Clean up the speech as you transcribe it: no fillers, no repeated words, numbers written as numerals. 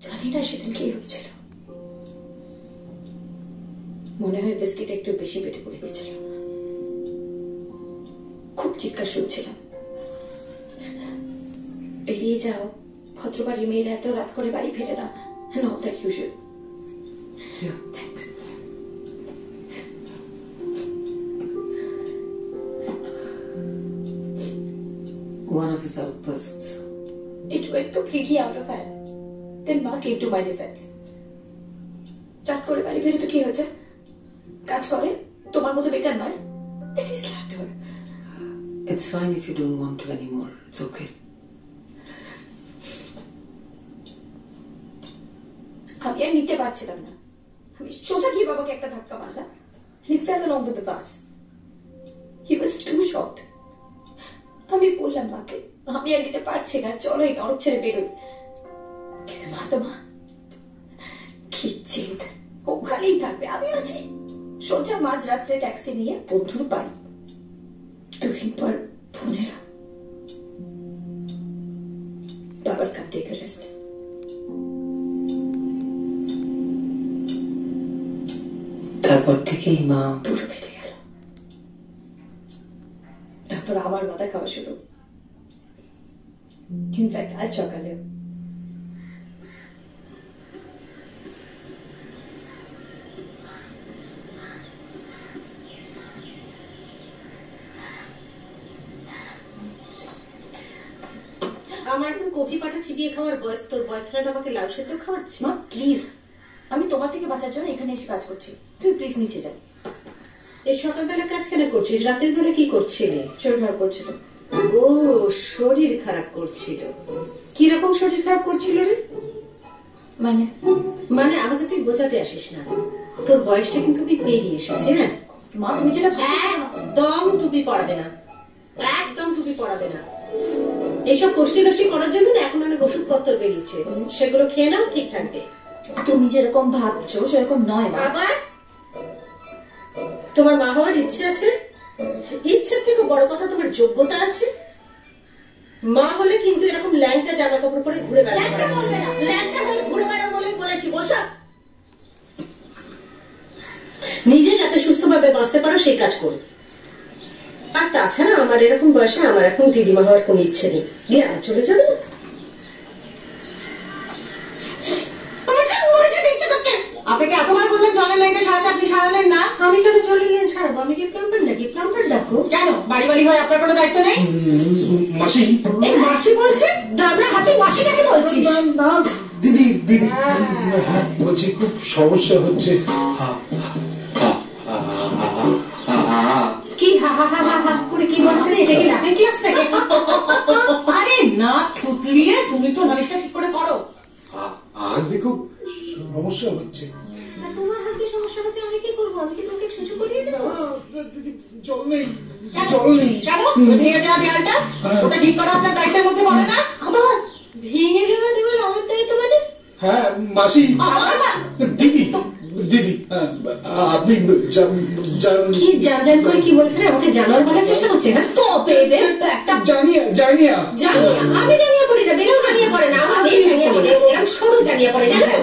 জানি না সেদিন কি হয়েছিল, মনে হয় বিস্কিট একটু বেশি পেটে পড়ে গেছিল। খুব চিৎকার শুনছিলাম, বেরিয়ে যাও, ভদ্রবাড়ির মেয়েরা এত রাত করে বাড়ি ফেরে না, and all that usual. Yeah. Thanks. One of his outbursts. It went completely out of hand. Then Ma came to my defense. রাত করে বাড়ি ফেরে তো কি হয়েছে, কাজ করে, তোমার মতো বেকার নয়। Then he slapped her. It's fine if you don't want to anymore. It's okay. আমি আর নিতে পারছিলাম না, আমি সোজা গিয়ে বাবাকে একটা ধাক্কা মারলাম। He fell along with the vase. He was too shocked. আমি বললাম মাকে, আমি আর নিতে পারছি না, চলো এই নরক ছেড়ে বেরোই। কিন্তু মা তো মা, খিচ্ছিত, ওখানেই থাকবে, আমি আছি। সোজা মাঝ রাত্রে ট্যাক্সি নিয়ে বন্ধুর বাড়ি। দুদিন পর ফোনেরা বাবার কাপ টেক রেস্ট। তারপর থেকেই মা পুরো কেটে গেল। তারপর আমার মাথা খাওয়া শুরু। ইনফ্যাক্ট আজ সকালে আমার এখন কচি পাটা চিবিয়ে খাওয়ার বয়স, তোর বয়ফ্রেন্ড আমাকে লাউ সেদ্ধ খাওয়াচ্ছে। মা প্লিজ, আমি তোমার থেকে বাঁচার জন্য এখানে এসে কাজ করছি, তুই প্লিজ নিচে যা। এই সকালবেলা কাজ কেন করছিস? রাতের বেলা কি করছিলি? শরীর খারাপ করছিল। ও, শরীর খারাপ করছিল। কিরকম শরীর খারাপ করছিল রে? মানে মানে আমাকে তুই বোঝাতে আসিস না, তোর বয়সটা কিন্তু তুই পেরিয়ে এসেছে। হ্যাঁ মা, তুমি যেটা একদম টুপি পড়াবে না, একদম টুপি পড়াবে না। এইসব কষ্টি নষ্টি করার জন্য না এখন অনেক ওষুধপত্র বেরিয়েছে, সেগুলো খেয়ে নাও, ঠিক থাকবে। তুমি যেরকম ভাবছো সেরকম নয় মা। আবার তোমার মা হওয়ার ইচ্ছে আছে, ইচ্ছের থেকে বড় কথা তোমার যোগ্যতা আছে। মা হলে কিন্তু এরকম ল্যাংটা জামা কাপড় পরে ঘুরে বেড়াতে পারবে না। ল্যাংটা হয়ে ঘুরে বেড়াও বলেই বলেছি, বসা। নিজে যাতে সুস্থভাবে বাঁচতে পারো সেই কাজ করো। আর তাছাড়া আমার এরকম বয়সে আমার এখন দিদিমা হওয়ার কোনো ইচ্ছে নেই, গিয়ে আমার চলে যাবে না। আপনাকে এতবার বললেন জলের লাইনটা সারাতে, আপনি সারালেন না। আমি কেন জলের লাইন সারাবো? আমি কি প্লাম্বার নাকি? প্লাম্বার ডাকো। কেন বাড়ি বাড়ি হয়ে আপনার কোনো দায়িত্ব নেই? মাসি, এই মাসি বলছে, দাবড়ার হাতে মাসিটাকে বলছিস? না দিদি, দিদি বলছি খুব সমস্যা হচ্ছে। কি হা হা হা হা হা করে কি বলছে রে? এটা কি লাফের ক্লাস নাকি? আরে না তুতলিয়ে তুমি তো নালিশটা ঠিক করে করো। আর দেখো সমস্যা হচ্ছে। তোমার হাতে সমস্যা হচ্ছে, আমি কি করবো? আমি কি তোকে ছুঁচু করিয়ে দেবো? জল নেই, জল নেই। কেন ভেঙে যাওয়া দেয়ালটা ওটা ঠিক করা আপনার দায়িত্বের মধ্যে পড়ে না? আবার ভেঙে যাওয়া দেওয়াল আমার দায়িত্ব মানে? হ্যাঁ মাসি, দিদি, দিদি আপনি কি জান জান করে কি বলছে রে? আমাকে জানোয়ার বলার চেষ্টা করছে না তো? পেয়ে একটা জানিয়া জানিয়া জানিয়া, আমি জানিয়া করি না, বেরেও জানিয়া করে না, আমার মেয়ে জানিয়া করে, এরকম সরু জানিয়া করে, জানো তো?